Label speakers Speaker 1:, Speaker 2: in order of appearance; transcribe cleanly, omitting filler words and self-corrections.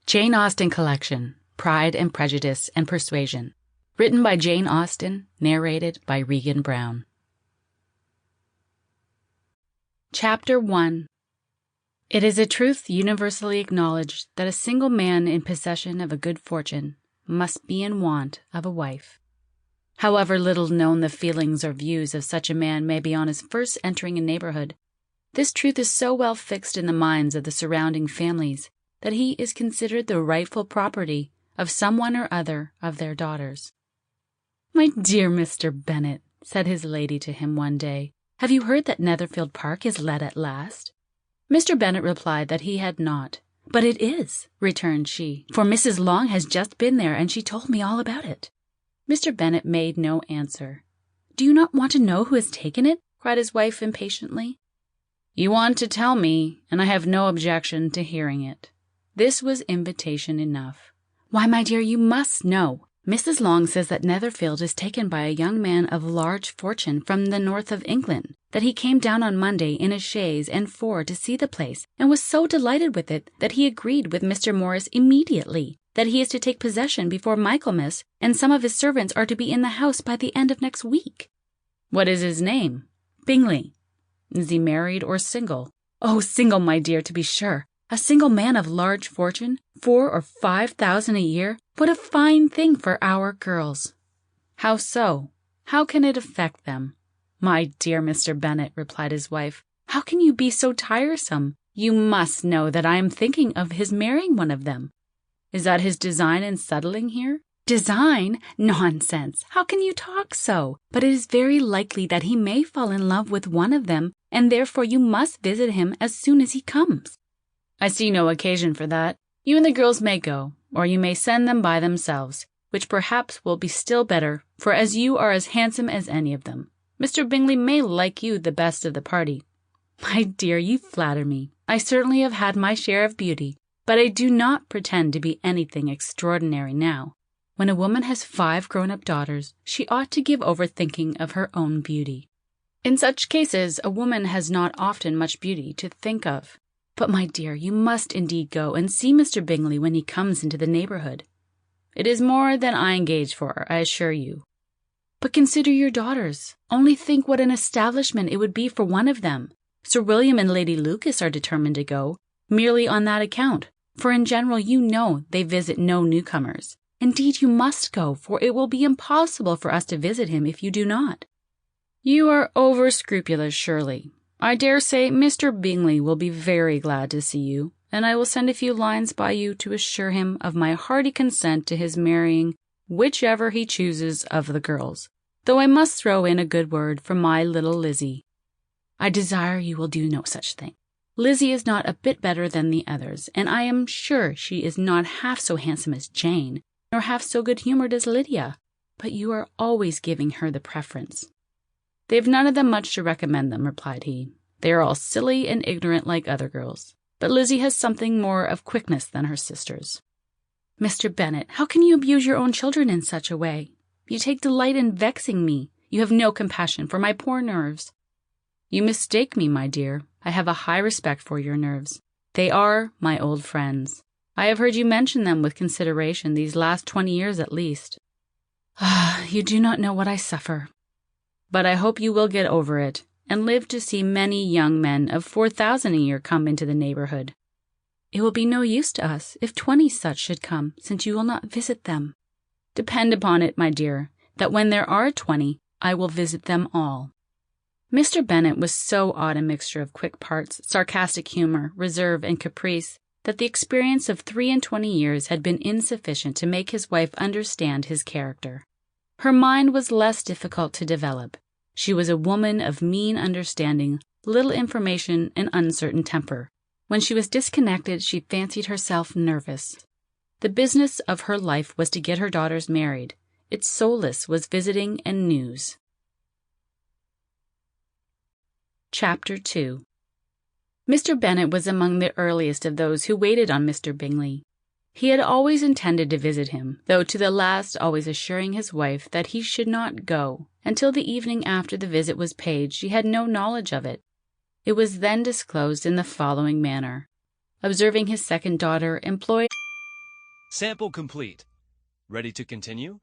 Speaker 1: Jane Austen Collection, Pride and Prejudice and Persuasion. Written by Jane Austen, narrated by Regan Brown. Chapter 1. It is a truth universally acknowledged that a single man in possession of a good fortune must be in want of a wife. However little known the feelings or views of such a man may be on his first entering a neighborhood, this truth is so well fixed in the minds of the surrounding families that he is considered the rightful property of some one or other of their daughters. "My dear Mr. Bennet," said his lady to him one day, "have you heard that Netherfield Park is let at last?" Mr. Bennet replied that he had not. "But it is," returned she, "for Mrs. Long has just been there, and she told me all about it." Mr. Bennet made no answer. "Do you not want to know who has taken it?" cried his wife impatiently. "You want to tell me, and I have no objection to hearing it." This was invitation enough. "Why, my dear, you must know. Mrs. Long says that Netherfield is taken by a young man of large fortune from the north of England, that he came down on Monday in a chaise and four to see the place, and was so delighted with it that he agreed with Mr. Morris immediately that he is to take possession before Michaelmas, and some of his servants are to be in the house by the end of next week." "What is his name?" "Bingley." "Is he married or single?" "Oh, single, my dear, to be sure. A single man of large fortune, 4,000 or 5,000 a year. What a fine thing for our girls!" "How so? How can it affect them?" "My dear Mr. Bennet," replied his wife, "how can you be so tiresome? You must know that I am thinking of his marrying one of them." "Is that his design in settling here?" "Design? Nonsense! How can you talk so? But it is very likely that he may fall in love with one of them, and therefore you must visit him as soon as he comes." "I see no occasion for that. You and the girls may go, or you may send them by themselves, which perhaps will be still better, for as you are as handsome as any of them, Mr. Bingley may like you the best of the party." "My dear, you flatter me. I certainly have had my share of beauty, but I do not pretend to be anything extraordinary now. When a woman has 5 grown-up daughters, she ought to give over thinking of her own beauty. In such cases, a woman has not often much beauty to think of. But, my dear, you must indeed go and see Mr. Bingley when he comes into the neighborhood." "It is more than I engage for, I assure you." "But consider your daughters. Only think what an establishment it would be for one of them. Sir William and Lady Lucas are determined to go, merely on that account, for in general you know they visit no newcomers. Indeed, you must go, for it will be impossible for us to visit him if you do not." "You are over-scrupulous, surely. I dare say Mr. Bingley will be very glad to see you, and I will send a few lines by you to assure him of my hearty consent to his marrying whichever he chooses of the girls, though I must throw in a good word for my little Lizzie." "I desire you will do no such thing. Lizzie is not a bit better than the others, and I am sure she is not half so handsome as Jane, nor half so good-humoured as Lydia, but you are always giving her the preference." "They've none of them much to recommend them," replied he. "They are all silly and ignorant like other girls, but Lizzie has something more of quickness than her sisters." "Mr. Bennet, how can you abuse your own children in such a way? You take delight in vexing me. You have no compassion for my poor nerves." "You mistake me, my dear. I have a high respect for your nerves. They are my old friends. I have heard you mention them with consideration these last 20 years at least." "Ah, you do not know what I suffer." "But I hope you will get over it, and live to see many young men of 4,000 a year come into the neighborhood." "It will be no use to us if 20 such should come, since you will not visit them." "Depend upon it, my dear, that when there are 20, I will visit them all." Mr. Bennet was so odd a mixture of quick parts, sarcastic humour, reserve, and caprice, that the experience of 23 years had been insufficient to make his wife understand his character. Her mind was less difficult to develop. She was a woman of mean understanding, little information, and uncertain temper. When she was disconnected, she fancied herself nervous. The business of her life was to get her daughters married. Its solace was visiting and news. Chapter 2. Mr. Bennet was among the earliest of those who waited on Mr. Bingley. He had always intended to visit him, though to the last always assuring his wife that he should not go. Until the evening after the visit was paid, she had no knowledge of it. It was then disclosed in the following manner. Observing his second daughter employed
Speaker 2: Sample complete. Ready to continue?